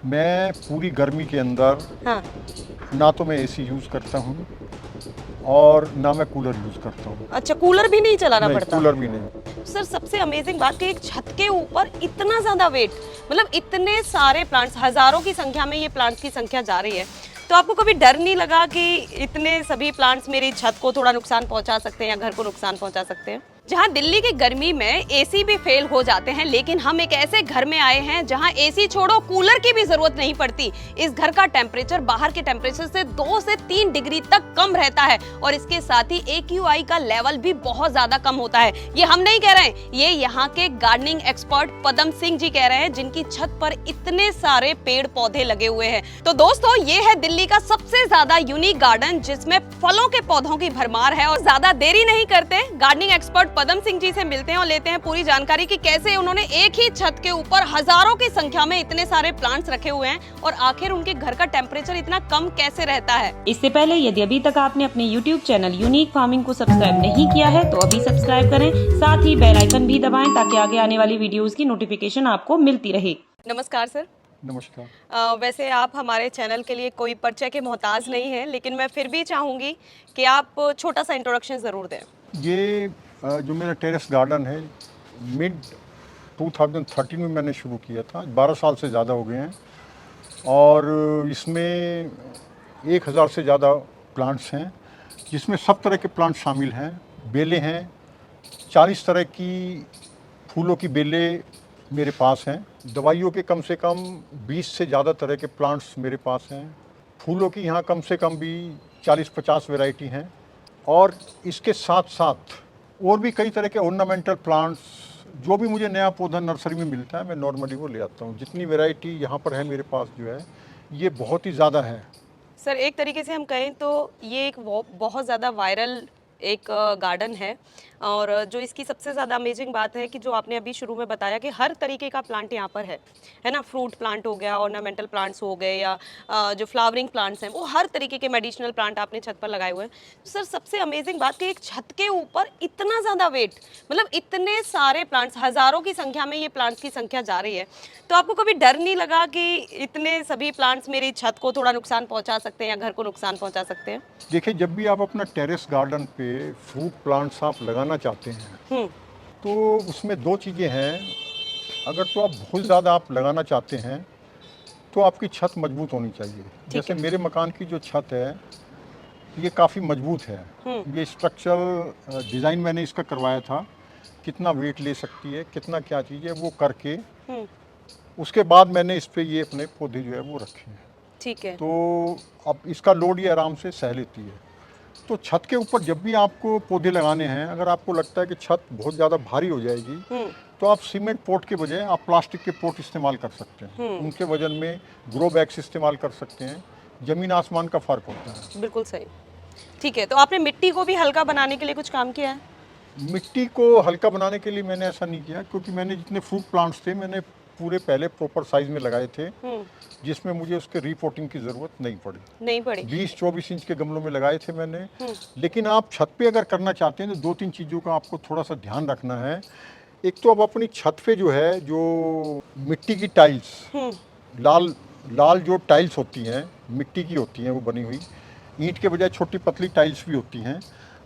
मैं पूरी गर्मी के अंदर हाँ। ना तो मैं एसी यूज़ करता हूँ और ना मैं कूलर यूज़ करता हूँ। अच्छा, कूलर भी नहीं चलाना नहीं, पड़ता? कूलर भी नहीं। सर सबसे अमेजिंग बात कि एक छत के ऊपर इतना ज्यादा वेट, मतलब इतने सारे प्लांट्स, हजारों की संख्या में ये प्लांट्स की संख्या जा रही है, तो आपको कभी डर नहीं लगा कि इतने सभी प्लांट्स मेरी छत को थोड़ा नुकसान पहुंचा सकते हैं या घर को नुकसान पहुंचा सकते हैं? जहां दिल्ली की गर्मी में एसी भी फेल हो जाते हैं, लेकिन हम एक ऐसे घर में आए हैं जहां एसी छोड़ो कूलर की भी जरूरत नहीं पड़ती। इस घर का टेम्परेचर बाहर के टेम्परेचर से 2 से 3 डिग्री तक कम रहता है और इसके साथ ही AQI का लेवल भी बहुत ज्यादा कम होता है। ये हम नहीं कह रहे हैं, ये यहाँ के गार्डनिंग एक्सपर्ट पदम सिंह जी कह रहे हैं, जिनकी छत पर इतने सारे पेड़ पौधे लगे हुए हैं। तो दोस्तों, ये है दिल्ली का सबसे ज्यादा यूनिक गार्डन, जिसमें फलों के पौधों की भरमार है। और ज्यादा देरी नहीं करते, गार्डनिंग एक्सपर्ट पदम सिंह जी से मिलते हैं और लेते हैं पूरी जानकारी कि कैसे उन्होंने एक ही छत के ऊपर हजारों की संख्या में इतने सारे प्लांट्स रखे हुए हैं और आखिर उनके घर का टेम्परेचर इतना कम कैसे रहता है। इससे पहले यदि अभी तक आपने अपने YouTube चैनल यूनिक फार्मिंग को सब्सक्राइब नहीं किया है तो अभी सब्सक्राइब करें, साथ ही बेल आइकन भी दबाएं ताकि आगे आने वाली वीडियोस की नोटिफिकेशन आपको मिलती रहे। नमस्कार सर। नमस्कार। वैसे आप हमारे चैनल के लिए कोई परिचय के मोहताज नहीं है, लेकिन मैं फिर भी चाहूंगी कि आप छोटा सा इंट्रोडक्शन जरूर दें। ये जो मेरा टेरेस गार्डन है, मिड 2013 में मैंने शुरू किया था। 12 साल से ज़्यादा हो गए हैं और इसमें 1000 से ज़्यादा प्लांट्स हैं, जिसमें सब तरह के प्लांट शामिल हैं। बेलें हैं, 40 तरह की फूलों की बेलें मेरे पास हैं। दवाइयों के कम से कम 20 से ज़्यादा तरह के प्लांट्स मेरे पास हैं। फूलों की यहाँ कम से कम भी 40-50 वैरायटी हैं और इसके साथ साथ और भी कई तरह के ऑर्नामेंटल प्लांट्स, जो भी मुझे नया पौधा नर्सरी में मिलता है मैं नॉर्मली वो ले आता हूँ। जितनी वैरायटी यहाँ पर है मेरे पास जो है, ये बहुत ही ज़्यादा है। सर एक तरीके से हम कहें तो ये एक बहुत ज़्यादा वायरल एक गार्डन है, और जो इसकी सबसे ज़्यादा अमेजिंग बात है कि जो आपने अभी शुरू में बताया कि हर तरीके का प्लांट यहाँ पर है ना। फ्रूट प्लांट हो गया, ऑर्नामेंटल प्लांट्स हो गए, या जो फ्लावरिंग प्लांट्स हैं, वो हर तरीके के मेडिसिनल प्लांट आपने छत पर लगाए हुए हैं। तो सर सबसे अमेजिंग बात कि एक छत के ऊपर इतना ज़्यादा वेट, मतलब इतने सारे प्लांट्स, हज़ारों की संख्या में ये प्लांट्स की संख्या जा रही है, तो आपको कभी डर नहीं लगा कि इतने सभी प्लांट्स मेरी छत को थोड़ा नुकसान पहुँचा सकते हैं या घर को नुकसान पहुँचा सकते हैं? देखिए, जब भी आप अपना टेरेस गार्डन पे फ्रूट प्लांट्स आप लगाना चाहते हैं तो उसमें दो चीज़ें हैं। अगर तो आप बहुत ज़्यादा आप लगाना चाहते हैं तो आपकी छत मजबूत होनी चाहिए। जैसे मेरे मकान की जो छत है ये काफ़ी मजबूत है। ये स्ट्रक्चरल डिज़ाइन मैंने इसका करवाया था, कितना वेट ले सकती है, कितना क्या चीज़ है, वो करके उसके बाद मैंने इस पे ये अपने पौधे जो है वो रखे हैं। ठीक है। तो अब इसका लोड ये आराम से सह लेती है। तो छत के ऊपर जब भी आपको पौधे लगाने हैं, अगर आपको लगता है कि छत बहुत ज़्यादा भारी हो जाएगी तो आप सीमेंट पोट के बजाय आप प्लास्टिक के पोट इस्तेमाल कर सकते हैं। उनके वजन में ग्रो बैग्स इस्तेमाल कर सकते हैं। ज़मीन आसमान का फ़र्क होता है। बिल्कुल सही। ठीक है, तो आपने मिट्टी को भी हल्का बनाने के लिए कुछ काम किया है? मिट्टी को हल्का बनाने के लिए मैंने ऐसा नहीं किया, क्योंकि मैंने जितने फ्रूट प्लांट्स थे मैंने पूरे पहले प्रॉपर साइज़ में लगाए थे, जिसमें मुझे उसके रिपोर्टिंग की ज़रूरत नहीं पड़ी। नहीं पड़ी। 20-24 इंच के गमलों में लगाए थे मैंने। लेकिन आप छत पे अगर करना चाहते हैं तो 2-3 चीज़ों का आपको थोड़ा सा ध्यान रखना है। एक तो अब अपनी छत पे जो है, जो मिट्टी की टाइल्स, लाल लाल जो टाइल्स होती हैं मिट्टी की होती हैं, वो बनी हुई, ईंट के बजाय छोटी पतली टाइल्स भी होती हैं।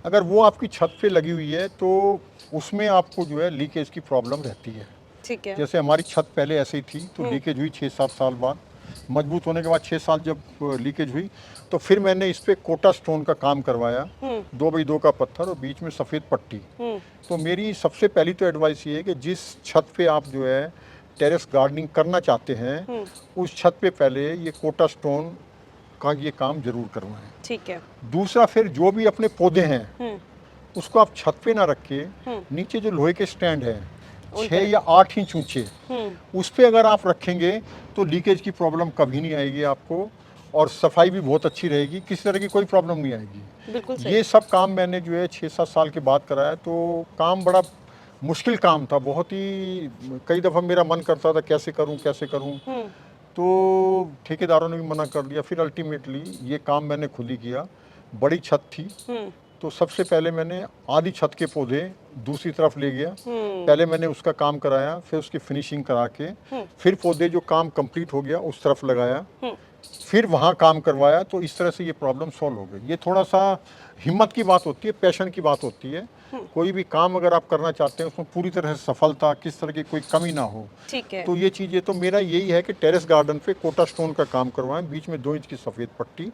अगर वो आपकी छत पे लगी हुई है तो उसमें आपको जो है लीकेज की प्रॉब्लम रहती है। ठीक है। जैसे हमारी छत पहले ऐसे ही थी, तो लीकेज हुई 6-7 साल बाद। मजबूत होने के बाद 6 साल जब लीकेज हुई तो फिर मैंने इस पे कोटा स्टोन का काम करवाया, 2x2 का पत्थर और बीच में सफ़ेद पट्टी। तो मेरी सबसे पहली तो एडवाइस ये है कि जिस छत पे आप जो है टेरेस गार्डनिंग करना चाहते हैं, उस छत पे पहले ये कोटा स्टोन का ये काम जरूर करवाएं। ठीक है। दूसरा, फिर जो भी अपने पौधे हैं उसको आप छत पे ना रख के नीचे जो लोहे के स्टैंड है 6 या 8 इंच ऊंचे, उस पे अगर आप रखेंगे तो लीकेज की प्रॉब्लम कभी नहीं आएगी आपको, और सफाई भी बहुत अच्छी रहेगी, किसी तरह की कोई प्रॉब्लम नहीं आएगी। बिल्कुल सही। ये सब काम मैंने जो है 6-7 साल के बाद कराया। तो काम बड़ा मुश्किल काम था, बहुत ही, कई दफ़ा मेरा मन करता था कैसे करूं। तो ठेकेदारों ने भी मना कर दिया। फिर अल्टीमेटली ये काम मैंने खुद ही किया। बड़ी छत थी तो सबसे पहले मैंने आधी छत के पौधे दूसरी तरफ ले गया। पहले मैंने उसका काम कराया, फिर उसकी फिनिशिंग करा के फिर पौधे जो काम कंप्लीट हो गया उस तरफ लगाया, फिर वहाँ काम करवाया। तो इस तरह से ये प्रॉब्लम सॉल्व हो गई। ये थोड़ा सा हिम्मत की बात होती है, पैशन की बात होती है। कोई भी काम अगर आप करना चाहते हैं उसमें पूरी तरह से सफलता, किस तरह की कोई कमी ना हो। ठीक है। तो ये चीज़ें तो मेरा यही है कि टेरेस गार्डन पे कोटा स्टोन का काम करवाएं, बीच में 2 इंच की सफ़ेद पट्टी,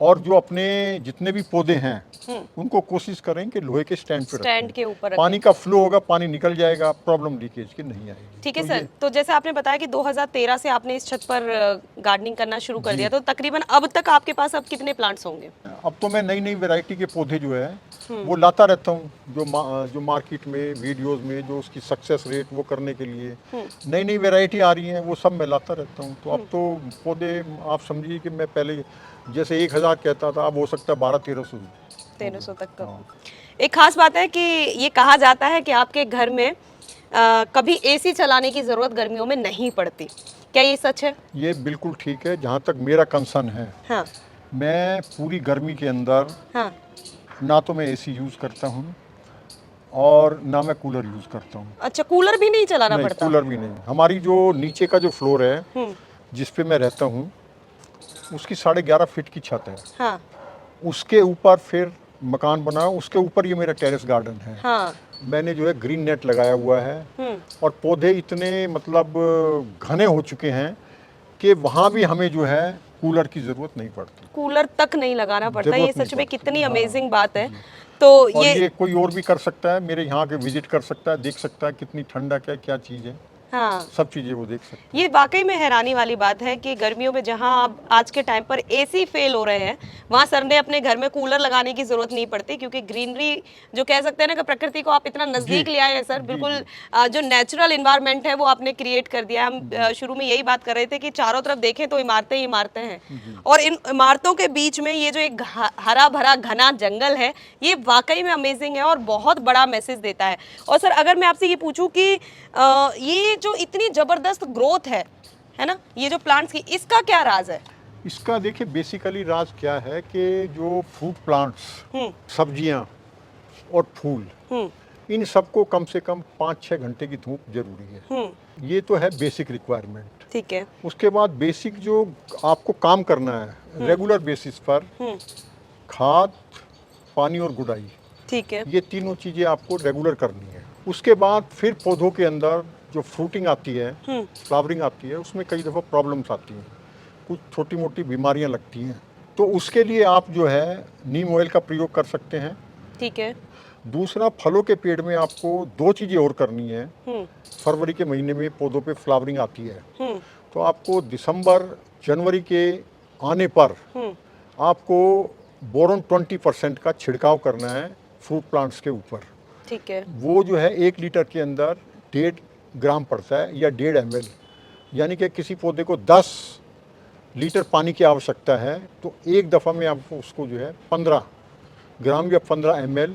और जो अपने जितने भी पौधे हैं उनको कोशिश करें कि लोहे के स्टैंड पे स्टैंड रखें। के ऊपर पानी का फ्लो होगा, पानी निकल जाएगा, प्रॉब्लम लीकेज की नहीं आएगी। ठीक है तो सर। तो जैसे आपने बताया कि 2013 से आपने इस छत पर गार्डनिंग करना शुरू कर दिया, तो तकरीबन अब तक आपके पास अब कितने प्लांट्स होंगे? अब तो मैं नई नई वैरायटी के पौधे जो है वो लाता रहता हूँ, जो मार्केट में वीडियोस में जो उसकी सक्सेस रेट वो करने के लिए नई नई वैरायटी आ रही हैं, वो सब मैं लाता रहता हूँ। तो अब तो पौधे आप समझिए कि मैं पहले जैसे 1000 कहता था, अब हो सकता है 1200-1300 1300 तक का। एक खास बात है कि ये कहा जाता है कि आपके घर में कभी एसी चलाने की जरूरत गर्मियों में नहीं पड़ती, क्या ये सच है? ये बिल्कुल ठीक है। जहाँ तक मेरा कंसर्न है, हाँ मैं पूरी गर्मी के अंदर हाँ। ना तो मैं एसी यूज़ करता हूँ और ना मैं कूलर यूज़ करता हूँ। अच्छा, कूलर भी नहीं चलाना नहीं, पड़ता? कूलर भी नहीं। हमारी जो नीचे का जो फ्लोर है जिस पे मैं रहता हूँ, उसकी 11.5 फीट की छत है। हाँ उसके ऊपर फिर मकान बना, उसके ऊपर ये मेरा टेरेस गार्डन है। हाँ। मैंने जो है ग्रीन नेट लगाया हुआ है, और पौधे इतने मतलब घने हो चुके हैं कि वहाँ भी हमें जो है कूलर की ज़रूरत नहीं पड़ती। कूलर तक नहीं लगाना पड़ता। जरूरत ये नहीं सच में पड़ती। कितनी हाँ। अमेजिंग बात है। तो और ये कोई और भी कर सकता है, मेरे यहाँ के विजिट कर सकता है, देख सकता है कितनी ठंडक है, क्या चीज़ है, हाँ, सब चीज़ें वो देख सकते हैं। ये वाकई में हैरानी वाली बात है कि गर्मियों में जहां अब आज के टाइम पर एसी फेल हो रहे हैं, वहां सर ने अपने घर में कूलर लगाने की जरूरत नहीं पड़ती, क्योंकि ग्रीनरी जो कह सकते हैं ना कि प्रकृति को आप इतना नजदीक ले आए हैं सर। बिल्कुल जो नेचुरल इन्वायरमेंट है वो आपने क्रिएट कर दिया। हम शुरू में यही बात कर रहे थे कि चारों तरफ देखें तो इमारतें ही इमारतें हैं, और इन इमारतों के बीच में ये जो एक हरा भरा घना जंगल है, ये वाकई में अमेजिंग है और बहुत बड़ा मैसेज देता है। और सर अगर मैं आपसे ये पूछूं कि ये जो इतनी जबरदस्त ग्रोथ है ना, ये जो प्लांट्स की, इसका क्या राज है? इसका देखिए बेसिकली राज क्या है कि जो फ्रूट प्लांट्स, सब्जियां और फूल, इन सबको कम से कम 5-6 घंटे की धूप जरूरी है। ये तो है बेसिक रिक्वायरमेंट। ठीक है। उसके बाद बेसिक जो आपको काम करना है रेगुलर बेसिस पर, खाद, पानी और गुड़ाई, ठीक है। ये तीनों चीज़ें आपको रेगुलर करनी है। उसके बाद फिर पौधों के अंदर जो फ्रूटिंग आती है, फ्लावरिंग आती है, उसमें कई दफ़ा प्रॉब्लम्स आती हैं, कुछ छोटी मोटी बीमारियां लगती हैं। तो उसके लिए आप जो है नीम ऑयल का प्रयोग कर सकते हैं। ठीक है। दूसरा, फलों के पेड़ में आपको 2 चीज़ें और करनी है। फरवरी के महीने में पौधों पे फ्लावरिंग आती है, तो आपको दिसंबर जनवरी के आने पर आपको बोरॉन 20% का छिड़काव करना है फ्रूट प्लांट्स के ऊपर। ठीक है। वो जो है 1 लीटर के अंदर 1.5 ग्राम पड़ता है या 1.5 ml, यानी कि किसी पौधे को 10 लीटर पानी की आवश्यकता है, तो एक दफ़ा में आपको उसको जो है 15 ग्राम या 15 ml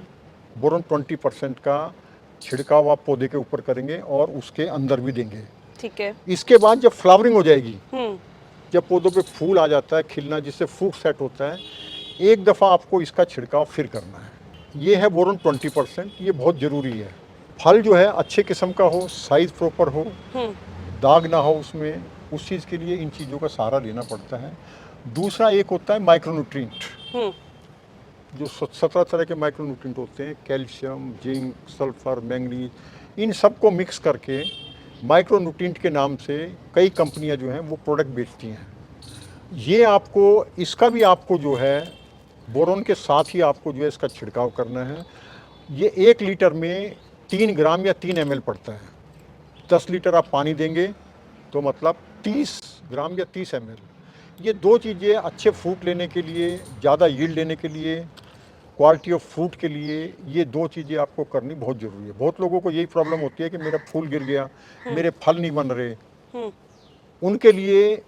बोरॉन 20% का छिड़काव आप पौधे के ऊपर करेंगे और उसके अंदर भी देंगे। ठीक है। इसके बाद जब फ्लावरिंग हो जाएगी, जब पौधों पे फूल आ जाता है, खिलना, जिससे फ्रूट सेट होता है, एक दफ़ा आपको इसका छिड़काव फिर करना है। ये है बोरॉन 20%, ये बहुत ज़रूरी है। फल जो है अच्छे किस्म का हो, साइज़ प्रॉपर हो, दाग ना हो उसमें, उस चीज़ के लिए इन चीज़ों का सहारा लेना पड़ता है। दूसरा एक होता है माइक्रोन्यूट्रिएंट, जो 17 तरह के माइक्रोन्यूट्रिएंट होते हैं, कैल्शियम, जिंक, सल्फर, मैंगनीज, इन सबको मिक्स करके माइक्रोन्यूट्रिएंट के नाम से कई कंपनियां जो हैं वो प्रोडक्ट बेचती हैं। ये आपको, इसका भी आपको जो है बोरॉन के साथ ही आपको जो है इसका छिड़काव करना है। ये 1 लीटर में 3 ग्राम या 3 ml पड़ता है। 10 लीटर आप पानी देंगे तो मतलब 30 ग्राम या 30 ml। ये 2 चीज़ें अच्छे फ्रूट लेने के लिए, ज़्यादा यील्ड लेने के लिए, क्वालिटी ऑफ फ्रूट के लिए, ये 2 चीज़ें आपको करनी बहुत ज़रूरी है। बहुत लोगों को यही प्रॉब्लम होती है कि मेरा फूल गिर गया, मेरे फल नहीं बन रहे। उनके लिए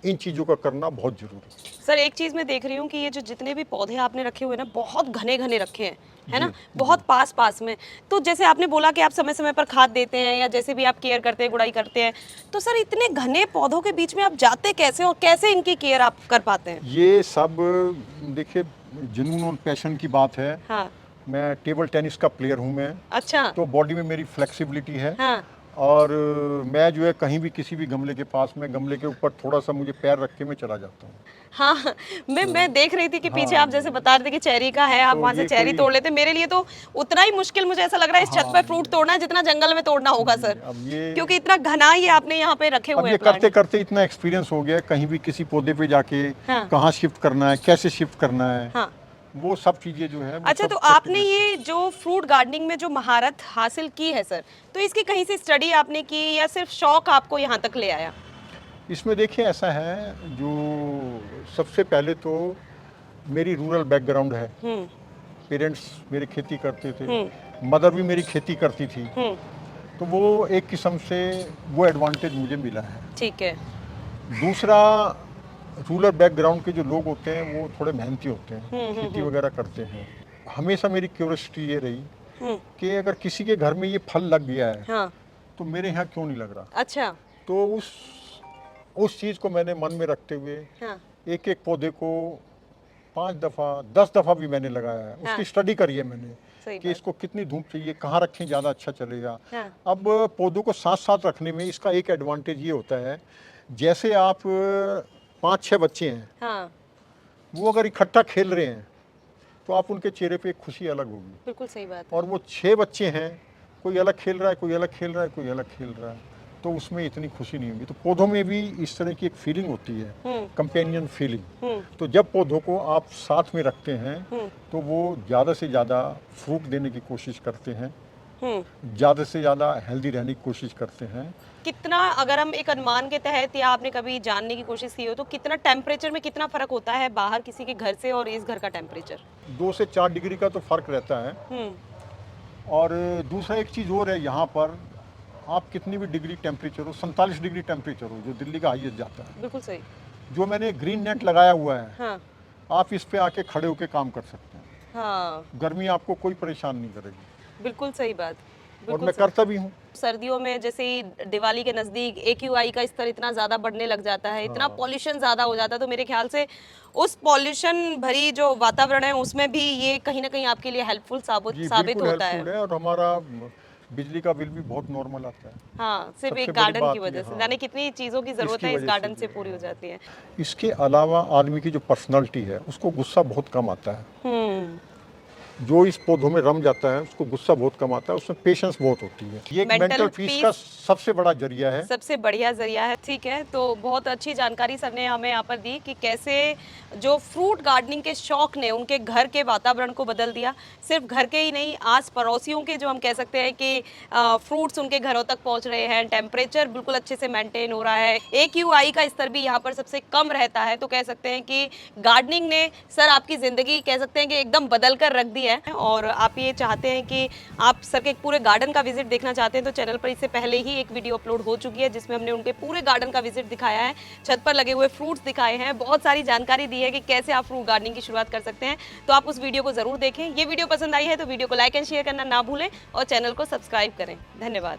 इन चीज़ों का करना बहुत ज़रूरी है। सर एक चीज मैं देख रही हूँ कि ये जो जितने भी पौधे आपने रखे हुए ना, बहुत घने घने रखे हैं, है ना, बहुत पास पास में। तो जैसे आपने बोला कि आप समय समय पर खाद देते हैं या जैसे भी आप केयर करते हैं, गुड़ाई करते हैं, तो सर इतने घने पौधों के बीच में आप जाते कैसे और कैसे इनकी केयर आप कर पाते हैं? ये सब देखिए जुनून और पैशन की बात है, हाँ। मैं टेबल टेनिस का प्लेयर हूँ मैं, अच्छा। तो बॉडी में मेरी फ्लेक्सिबिलिटी है। हाँ। और मैं जो है कहीं भी किसी भी गमले के पास में, गमले के ऊपर थोड़ा सा मुझे पैर रख के मैं चला जाता हूँ। हाँ, मैं देख रही थी कि पीछे हाँ, आप जैसे बता रहे थे कि चेरी का है, आप तो वहाँ से ये चेरी कोई- तोड़ लेते। मेरे लिए तो उतना ही मुश्किल मुझे ऐसा लग रहा है इस छत पे फ्रूट तोड़ना जितना जंगल में तोड़ना होगा सर, अब ये क्योंकि इतना घना ये आपने यहाँ पे रखे अब हुए ये हैं करते प्लांट। करते इतना एक्सपीरियंस हो गया है, कहीं भी किसी पौधे पे जाके हाँ। कहाँ शिफ्ट करना है, कैसे शिफ्ट करना है, हाँ। वो सब चीजें जो है। अच्छा, तो आपने ये जो फ्रूट गार्डनिंग में जो महारत हासिल की है सर, तो इसकी कहीं से स्टडी आपने की या सिर्फ शौक आपको यहाँ तक ले आया? इसमें देखिए ऐसा है, जो सबसे पहले तो मेरी रूरल बैकग्राउंड है। हम्म। पेरेंट्स मेरे खेती करते थे, मदर भी मेरी खेती करती थी, तो वो एक किस्म से वो एडवांटेज मुझे मिला है। ठीक है। दूसरा, रूरल बैकग्राउंड के जो लोग होते हैं वो थोड़े मेहनती होते हैं, खेती वगैरह करते हैं। हमेशा मेरी क्यूरियोसिटी ये रही कि अगर किसी के घर में ये फल लग गया है, हाँ। तो मेरे यहाँ क्यों नहीं लग रहा। अच्छा। तो उस चीज़ को मैंने मन में रखते हुए हाँ। एक एक पौधे को 5 दफ़ा 10 दफ़ा भी मैंने लगाया है। हाँ। उसकी स्टडी करी है मैंने सही कि बात। इसको कितनी धूप चाहिए, कहाँ रखें ज़्यादा अच्छा चलेगा। हाँ। अब पौधों को साथ साथ रखने में इसका एक एडवांटेज ये होता है, जैसे आप 5-6 बच्चे हैं, हाँ, वो अगर इकट्ठा खेल रहे हैं तो आप उनके चेहरे पे एक खुशी अलग होगी। बिल्कुल सही बात। और वो 6 बच्चे हैं, कोई अलग खेल रहा है, कोई अलग खेल रहा है, कोई अलग खेल रहा है, तो उसमें इतनी खुशी नहीं होगी। तो पौधों में भी इस तरह की एक फीलिंग होती है, कंपेनियन फीलिंग। तो जब पौधों को आप साथ में रखते हैं तो वो ज़्यादा से ज़्यादा फ्रूट देने की कोशिश करते हैं, ज़्यादा से ज़्यादा हेल्दी रहने की कोशिश करते हैं। कितना, अगर हम एक अनुमान के तहत या आपने कभी जानने की कोशिश की हो, तो कितना टेम्परेचर में कितना फर्क होता है बाहर किसी के घर से और इस घर का टेम्परेचर? 2 से 4 डिग्री का तो फ़र्क रहता है। और दूसरा एक चीज़ और है, यहाँ पर आप कितनी भी डिग्री टेम्परेचर हो, 47 डिग्री टेम्परेचर हो, जो दिल्ली का हाईएस्ट जाता है, बिल्कुल सही। जो मैंने ग्रीन नेट लगाया हुआ है, हाँ। आप इस पे आके खड़े होके काम कर सकते हैं। हाँ, गर्मी आपको कोई परेशान नहीं करेगी, बिल्कुल सही बात। और बिल्कुल मैं सही। करता भी हूँ। सर्दियों में जैसे ही दिवाली के नज़दीक AQI का स्तर इतना ज़्यादा बढ़ने लग जाता है, इतना पॉल्यूशन ज़्यादा हो जाता है, तो मेरे ख्याल से उस पॉल्यूशन भरी जो वातावरण है उसमें भी ये कहीं ना कहीं आपके लिए हेल्पफुल जी साबित बिल्कुल होता हेल्पफुल है, और हमारा बिजली का बिल भी बहुत नॉर्मल आता है। हाँ, सिर्फ सबसे एक बड़ी गार्डन बात की ये, वजह से, हाँ। जाने कितनी चीज़ों की ज़रूरत इसकी है इस वजह गार्डन से से भी, पूरी हो जाती है। इसके अलावा आदमी की जो पर्सनालिटी है, उसको गुस्सा बहुत कम आता है। जो इस पौधों में रम जाता है उसको गुस्सा बहुत कम आता है, उसमें पेशेंस बहुत होती है। ये एक Mental मेंटल पीस का peace सबसे बड़ा जरिया है। सबसे बढ़िया जरिया है। ठीक है, तो बहुत अच्छी जानकारी सर ने हमें यहाँ पर दी कि कैसे जो फ्रूट गार्डनिंग के शौक ने उनके घर के वातावरण को बदल दिया। सिर्फ घर के ही नहीं, आस पड़ोसियों के जो हम कह सकते हैं कि फ्रूट्स उनके घरों तक पहुँच रहे हैं, टेम्परेचर बिल्कुल अच्छे से मेंटेन हो रहा है, AQI का स्तर भी यहाँ पर सबसे कम रहता है। तो कह सकते हैं कि गार्डनिंग ने सर आपकी ज़िंदगी कह सकते हैं कि एकदम बदल कर रख दी है। और आप ये चाहते हैं कि आप सर के पूरे गार्डन का विजिट देखना चाहते हैं, तो चैनल पर इससे पहले ही एक वीडियो अपलोड हो चुकी है जिसमें हमने उनके पूरे गार्डन का विजिट दिखाया है, छत पर लगे हुए फ्रूट्स दिखाए हैं, बहुत सारी जानकारी दी है कि कैसे आप फ्रूट गार्डनिंग की शुरुआत कर सकते हैं। तो आप उस वीडियो को ज़रूर देखें। ये वीडियो पसंद आई है तो वीडियो को लाइक एंड शेयर करना ना भूलें और चैनल को सब्सक्राइब करें। धन्यवाद।